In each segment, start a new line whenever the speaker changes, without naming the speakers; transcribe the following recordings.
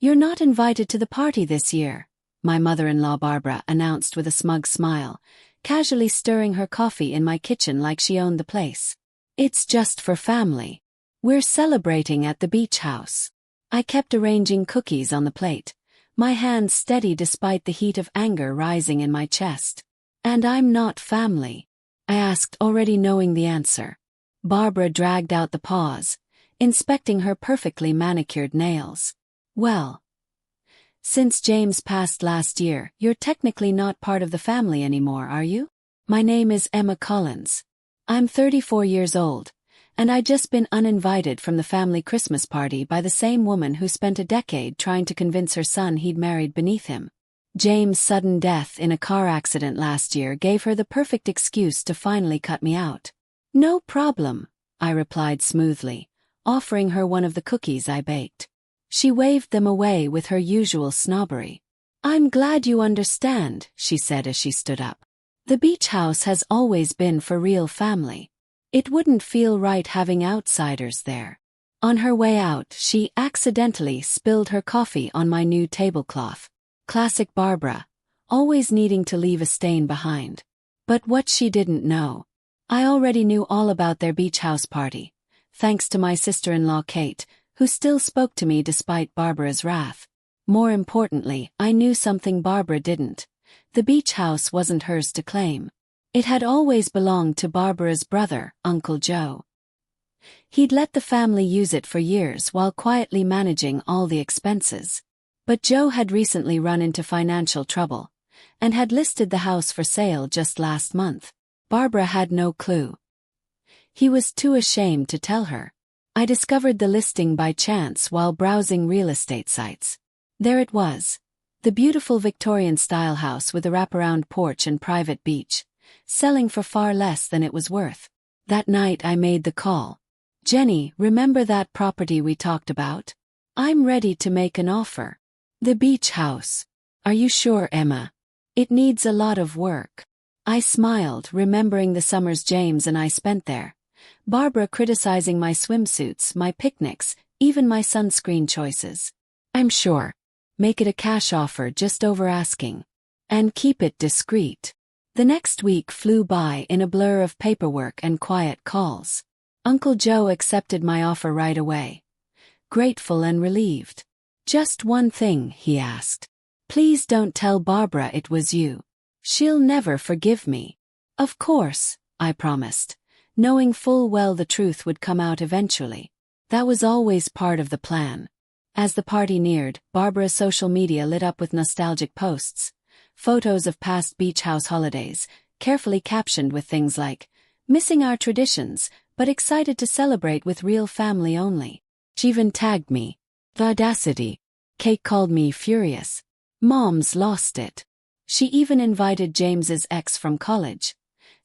"You're not invited to the party this year," my mother-in-law Barbara announced with a smug smile, casually stirring her coffee in my kitchen like she owned the place. "It's just for family. We're celebrating at the beach house." I kept arranging cookies on the plate, my hands steady despite the heat of anger rising in my chest. "And I'm not family?" I asked, already knowing the answer. Barbara dragged out the pause, inspecting her perfectly manicured nails. "Well, since James passed last year, you're technically not part of the family anymore, are you? My name is Emma Collins. I'm 34 years old, and I'd just been uninvited from the family Christmas party by the same woman who spent a decade trying to convince her son he'd married beneath him. James' sudden death in a car accident last year gave her the perfect excuse to finally cut me out." "No problem," I replied smoothly, offering her one of the cookies I baked. She waved them away with her usual snobbery. "I'm glad you understand," she said as she stood up. "The beach house has always been for real family. It wouldn't feel right having outsiders there." On her way out, she accidentally spilled her coffee on my new tablecloth. Classic Barbara, always needing to leave a stain behind. But what she didn't know, I already knew all about their beach house party, thanks to my sister-in-law Kate, who still spoke to me despite Barbara's wrath. More importantly, I knew something Barbara didn't. The beach house wasn't hers to claim. It had always belonged to Barbara's brother, Uncle Joe. He'd let the family use it for years while quietly managing all the expenses. But Joe had recently run into financial trouble, and had listed the house for sale just last month. Barbara had no clue. He was too ashamed to tell her. I discovered the listing by chance while browsing real estate sites. There it was, the beautiful Victorian-style house with a wraparound porch and private beach, selling for far less than it was worth. That night I made the call. "Jenny, remember that property we talked about? I'm ready to make an offer." "The beach house. Are you sure, Emma? It needs a lot of work." I smiled, remembering the summers James and I spent there. Barbara criticizing my swimsuits, my picnics, even my sunscreen choices. "I'm sure. Make it a cash offer just over asking. And keep it discreet." The next week flew by in a blur of paperwork and quiet calls. Uncle Joe accepted my offer right away, grateful and relieved. "Just one thing," he asked. "Please don't tell Barbara it was you. She'll never forgive me." "Of course," I promised, knowing full well the truth would come out eventually. That was always part of the plan. As the party neared, Barbara's social media lit up with nostalgic posts, photos of past beach house holidays, carefully captioned with things like, "Missing our traditions, but excited to celebrate with real family only." She even tagged me. The audacity. Kate called me furious. Mom's lost it. She even invited James's ex from college.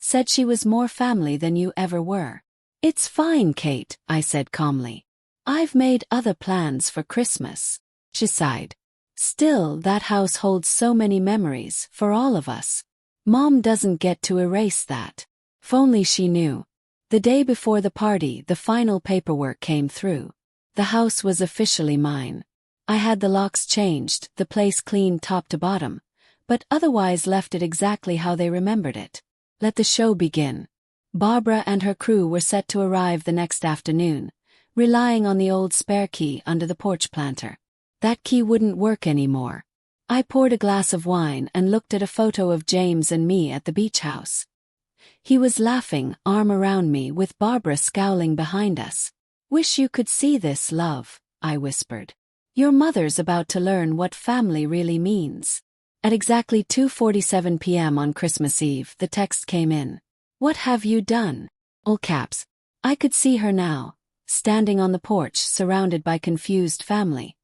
Said she was more family than you ever were. "It's fine, Kate," I said calmly. "I've made other plans for Christmas." She sighed. "Still, that house holds so many memories for all of us. Mom doesn't get to erase that." If only she knew. The day before the party, the final paperwork came through. The house was officially mine. I had the locks changed, the place cleaned top to bottom, but otherwise left it exactly how they remembered it. Let the show begin. Barbara and her crew were set to arrive the next afternoon, relying on the old spare key under the porch planter. That key wouldn't work anymore. I poured a glass of wine and looked at a photo of James and me at the beach house. He was laughing, arm around me, with Barbara scowling behind us. "Wish you could see this, love," I whispered. "Your mother's about to learn what family really means." At exactly 2:47 p.m. on Christmas Eve, the text came in. "What have you done?" All caps. I could see her now, standing on the porch surrounded by confused family,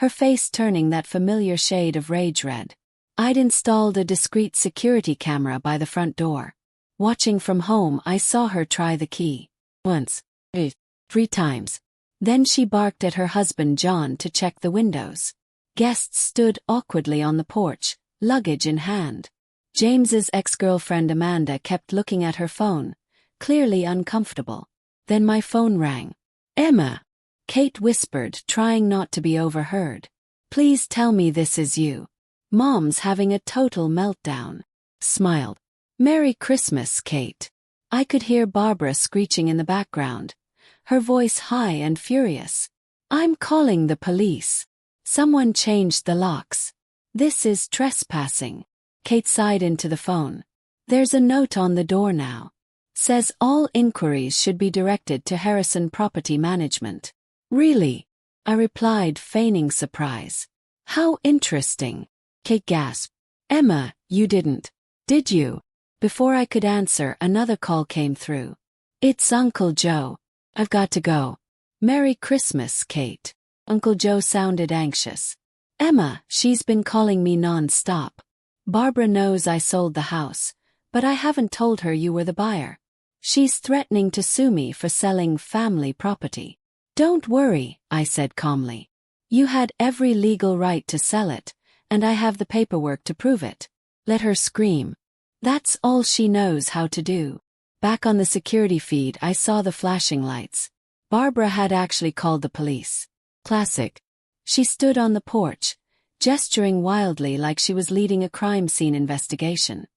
her face turning that familiar shade of rage red. I'd installed a discreet security camera by the front door. Watching from home, I saw her try the key. Once. 3 times. Then she barked at her husband John to check the windows. Guests stood awkwardly on the porch, luggage in hand. James's ex-girlfriend Amanda kept looking at her phone, clearly uncomfortable. Then my phone rang. "Emma," Kate whispered, trying not to be overheard. Please tell me this is you. Mom's having a total meltdown. Smiled. Merry Christmas, Kate. I could hear Barbara screeching in the background, her voice high and furious. I'm calling the police. Someone changed the locks. This is trespassing. Kate sighed into the phone. There's a note on the door now. Says all inquiries should be directed to Harrison Property Management. Really? I replied, feigning surprise. How interesting. Kate gasped. Emma, you didn't, did you? Before I could answer, another call came through. It's Uncle Joe. I've got to go. Merry Christmas, Kate. Uncle Joe sounded anxious. Emma, she's been calling me non-stop. Barbara knows I sold the house, but I haven't told her you were the buyer. She's threatening to sue me for selling family property. Don't worry, I said calmly. You had every legal right to sell it, and I have the paperwork to prove it. Let her scream. That's all she knows how to do. Back on the security feed, I saw the flashing lights. Barbara had actually called the police. Classic. She stood on the porch, gesturing wildly like she was leading a crime scene investigation.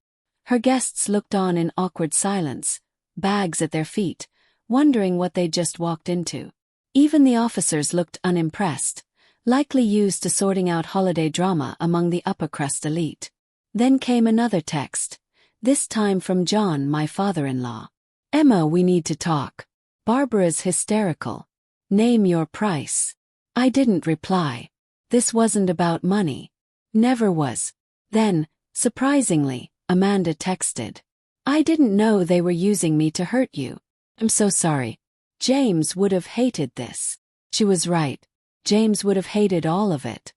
Her guests looked on in awkward silence, bags at their feet, wondering what they'd just walked into. Even the officers looked unimpressed, likely used to sorting out holiday drama among the upper-crust elite. Then came another text, this time from John, my father-in-law. Emma, we need to talk. Barbara's hysterical. Name your price. I didn't reply. This wasn't about money. Never was. Then, surprisingly, Amanda texted. I didn't know they were using me to hurt you. I'm so sorry. James would have hated this. She was right. James would have hated all of it.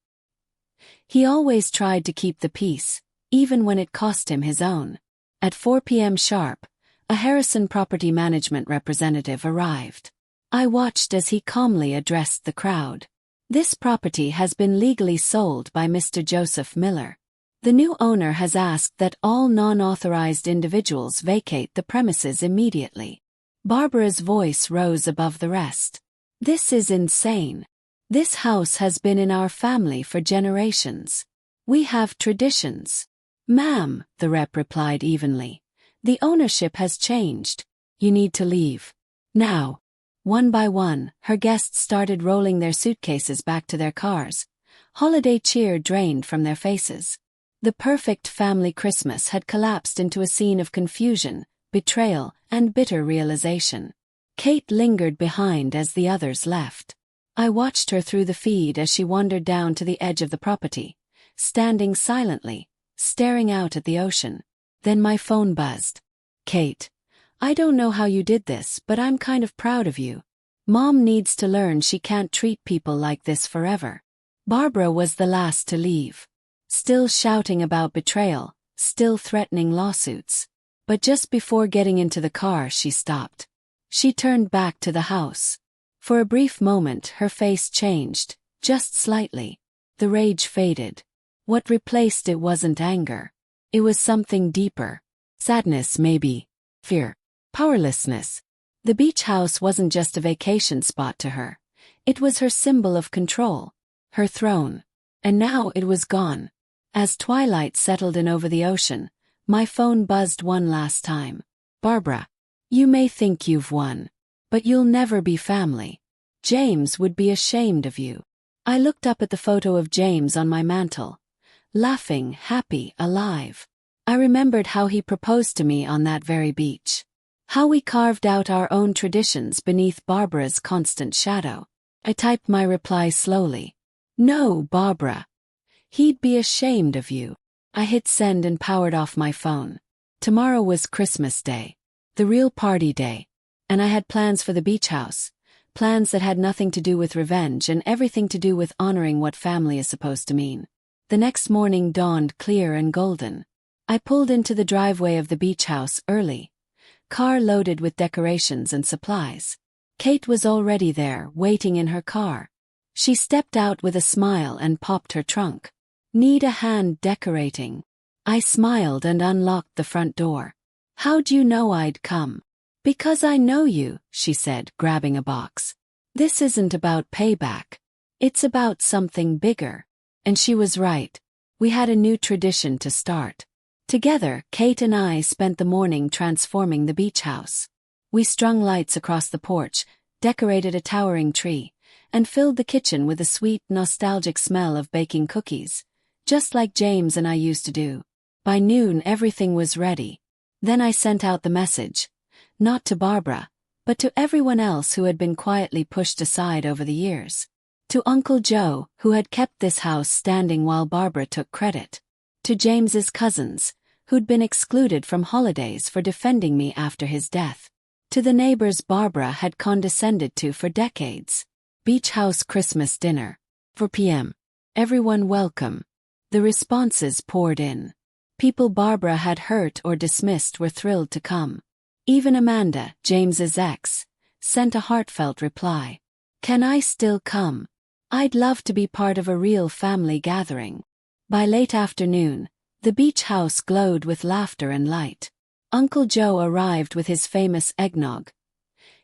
He always tried to keep the peace, even when it cost him his own. At 4 p.m. sharp, a Harrison Property Management representative arrived. I watched as he calmly addressed the crowd. This property has been legally sold by Mr. Joseph Miller. The new owner has asked that all non-authorized individuals vacate the premises immediately. Barbara's voice rose above the rest. This is insane. This house has been in our family for generations. We have traditions. Ma'am, the rep replied evenly. The ownership has changed. You need to leave. Now. One by one, her guests started rolling their suitcases back to their cars. Holiday cheer drained from their faces. The perfect family Christmas had collapsed into a scene of confusion, betrayal, and bitter realization. Kate lingered behind as the others left. I watched her through the feed as she wandered down to the edge of the property, standing silently, staring out at the ocean. Then my phone buzzed. Kate, I don't know how you did this, but I'm kind of proud of you. Mom needs to learn she can't treat people like this forever. Barbara was the last to leave. Still shouting about betrayal, still threatening lawsuits. But just before getting into the car, she stopped. She turned back to the house. For a brief moment, her face changed, just slightly. The rage faded. What replaced it wasn't anger. It was something deeper. Sadness, maybe. Fear. Powerlessness. The beach house wasn't just a vacation spot to her. It was her symbol of control. Her throne. And now it was gone. As twilight settled in over the ocean, my phone buzzed one last time. Barbara, you may think you've won, but you'll never be family. James would be ashamed of you. I looked up at the photo of James on my mantel, laughing, happy, alive. I remembered how he proposed to me on that very beach. How we carved out our own traditions beneath Barbara's constant shadow. I typed my reply slowly. No, Barbara. He'd be ashamed of you. I hit send and powered off my phone. Tomorrow was Christmas Day. The real party day. And I had plans for the beach house. Plans that had nothing to do with revenge and everything to do with honoring what family is supposed to mean. The next morning dawned clear and golden. I pulled into the driveway of the beach house early. Car loaded with decorations and supplies. Kate was already there, waiting in her car. She stepped out with a smile and popped her trunk. Need a hand decorating? I smiled and unlocked the front door. How'd you know I'd come? Because I know you, she said, grabbing a box. This isn't about payback. It's about something bigger. And she was right. We had a new tradition to start. Together, Kate and I spent the morning transforming the beach house. We strung lights across the porch, decorated a towering tree, and filled the kitchen with a sweet, nostalgic smell of baking cookies, just like James and I used to do. By noon, everything was ready. Then I sent out the message, not to Barbara, but to everyone else who had been quietly pushed aside over the years. To Uncle Joe, who had kept this house standing while Barbara took credit. To James's cousins, who'd been excluded from holidays for defending me after his death. To the neighbors Barbara had condescended to for decades. Beach house Christmas dinner. 4 p.m. Everyone welcome. The responses poured in. People Barbara had hurt or dismissed were thrilled to come. Even Amanda, James's ex, sent a heartfelt reply. Can I still come? I'd love to be part of a real family gathering. By late afternoon, the beach house glowed with laughter and light. Uncle Joe arrived with his famous eggnog.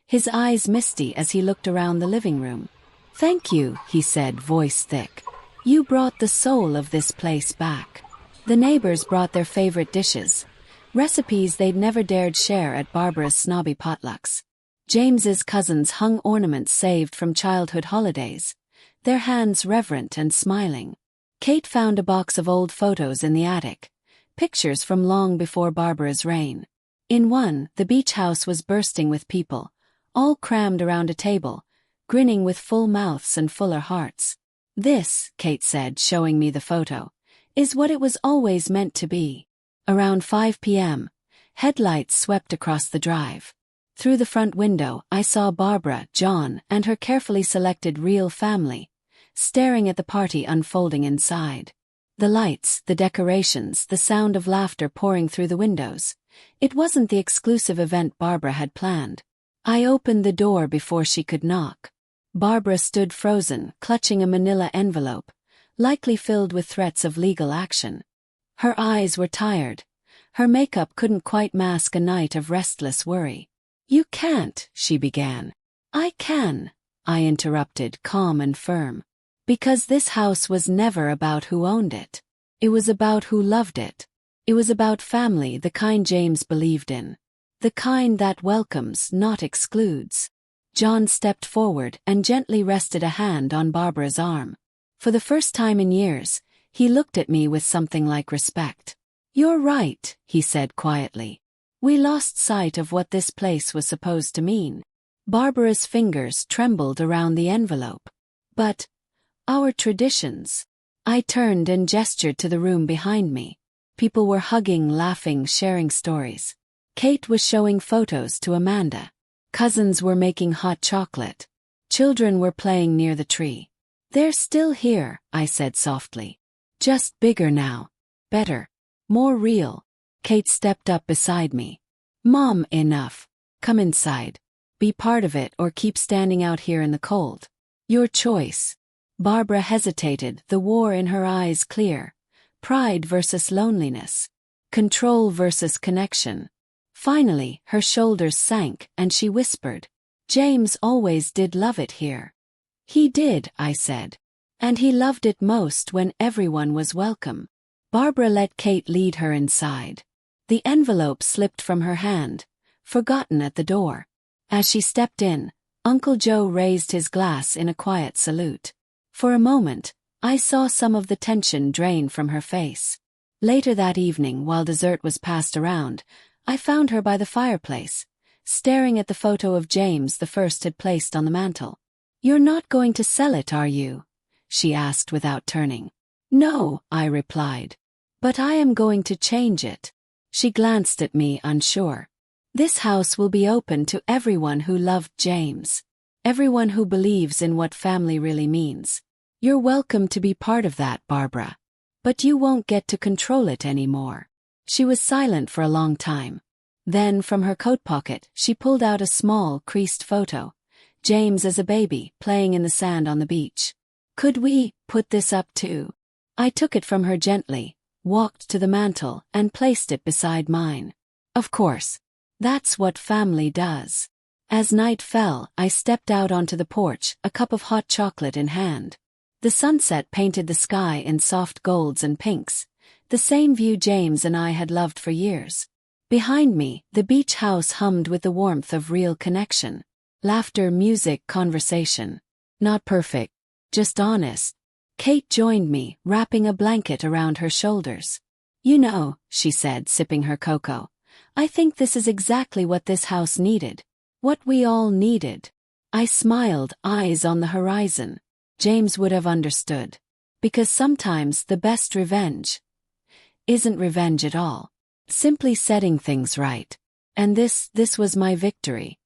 His eyes misty as he looked around the living room. Thank you, he said, voice thick. You brought the soul of this place back. The neighbors brought their favorite dishes, recipes they'd never dared share at Barbara's snobby potlucks. James's cousins hung ornaments saved from childhood holidays, their hands reverent and smiling. Kate found a box of old photos in the attic, pictures from long before Barbara's reign. In one, the beach house was bursting with people, all crammed around a table, grinning with full mouths and fuller hearts. This, Kate said, showing me the photo, is what it was always meant to be. Around 5 p.m., headlights swept across the drive. Through the front window, I saw Barbara, John, and her carefully selected real family, staring at the party unfolding inside. The lights, the decorations, the sound of laughter pouring through the windows. It wasn't the exclusive event Barbara had planned. I opened the door before she could knock. Barbara stood frozen, clutching a manila envelope, likely filled with threats of legal action. Her eyes were tired. Her makeup couldn't quite mask a night of restless worry. You can't, she began. I can, I interrupted, calm and firm. Because this house was never about who owned it. It was about who loved it. It was about family, the kind James believed in. The kind that welcomes, not excludes. John stepped forward and gently rested a hand on Barbara's arm. For the first time in years, he looked at me with something like respect. You're right, he said quietly. We lost sight of what this place was supposed to mean. Barbara's fingers trembled around the envelope. But our traditions. I turned and gestured to the room behind me. People were hugging, laughing, sharing stories. Kate was showing photos to Amanda. Cousins were making hot chocolate. Children were playing near the tree. They're still here, I said softly. Just bigger now. Better. More real. Kate stepped up beside me. Mom, enough. Come inside. Be part of it or keep standing out here in the cold. Your choice. Barbara hesitated, the war in her eyes clear. Pride versus loneliness. Control versus connection. Finally, her shoulders sank and she whispered, James always did love it here. He did, I said. And he loved it most when everyone was welcome. Barbara let Kate lead her inside. The envelope slipped from her hand, forgotten at the door. As she stepped in, Uncle Joe raised his glass in a quiet salute. For a moment, I saw some of the tension drain from her face. Later that evening, while dessert was passed around, I found her by the fireplace, staring at the photo of James the first had placed on the mantel. You're not going to sell it, are you? She asked without turning. No, I replied. But I am going to change it. She glanced at me, unsure. This house will be open to everyone who loved James. Everyone who believes in what family really means. You're welcome to be part of that, Barbara. But you won't get to control it anymore. She was silent for a long time. Then, from her coat pocket, she pulled out a small, creased photo. James as a baby, playing in the sand on the beach. Could we put this up too? I took it from her gently, walked to the mantel, and placed it beside mine. Of course. That's what family does. As night fell, I stepped out onto the porch, a cup of hot chocolate in hand. The sunset painted the sky in soft golds and pinks, the same view James and I had loved for years. Behind me, the beach house hummed with the warmth of real connection. Laughter, music, conversation. Not perfect, just honest. Kate joined me, wrapping a blanket around her shoulders. "You know," she said, sipping her cocoa, "I think this is exactly what this house needed. What we all needed." I smiled, eyes on the horizon. James would have understood. Because sometimes the best revenge isn't revenge at all. Simply setting things right. And this was my victory.